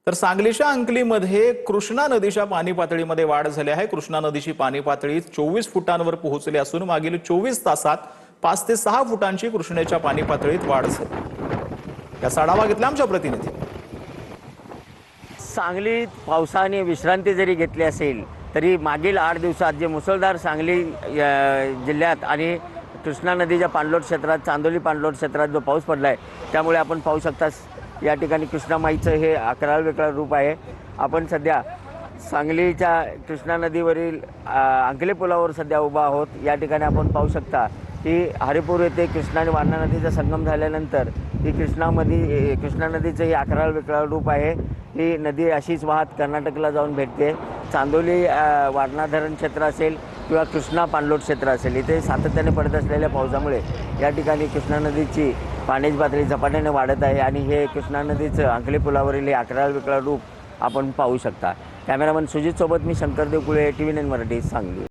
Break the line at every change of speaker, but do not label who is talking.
तर सांगलीच्या अंकलीमध्ये कृष्णा नदीच्या पाणी पातळीमध्ये वाढ झाली आहे। कृष्णा नदीची पाणी पातळी 24 फुटांवर पोहोचली असून मागील 24 तासात 5 ते 6 फुटांची कृष्णेच्या पाणी पातळीत वाढ झाली। या आढावा घेतला आमच्या प्रतिनिधी।
सांगलीत पावसाने विश्रांती जरी घेतली असेल तरी मागील 8 दिवसात जे मुसळधार सांगली जिल्ह्यात आणि कृष्णा नदीच्या पाणलोट क्षेत्रात चांदोली पाणलोट क्षेत्रात जो पाऊस पडला आहे त्यामुळे आपण पाहू शकता या ठिकाणी कृष्णा माईचं हे अकराळ रूप आहे। आपण सध्या सांगलीच्या कृष्णा नदीवरील अंकली पुलावर सध्या उभा आहोत। या ठिकाणी आपण पाहू शकता की हरिपूर येथे कृष्णा आणि वारणा नदीचा संगम झाल्यानंतर ही कृष्णा नदीचं हे अकराळ रूप आहे। ही नदी अशीच वाहत कर्नाटकला जाऊन भेटते। चांदोली वारणा धरण क्षेत्र असेल किंवा कृष्णा पाणलोट क्षेत्र असेल, इथे सातत्याने पडत असलेल्या पावसामुळे या ठिकाणी कृष्णा नदीची पाण्याची पातळी झपाट्याने वाढत आहे आणि हे कृष्णा नदीचं अंकली पुलावरील हे अकराळ रूप आपण पाहू शकता। कॅमेरामन सुजित सोबत मी शंकरदेव कुळे, TV9 मराठी, सांगली।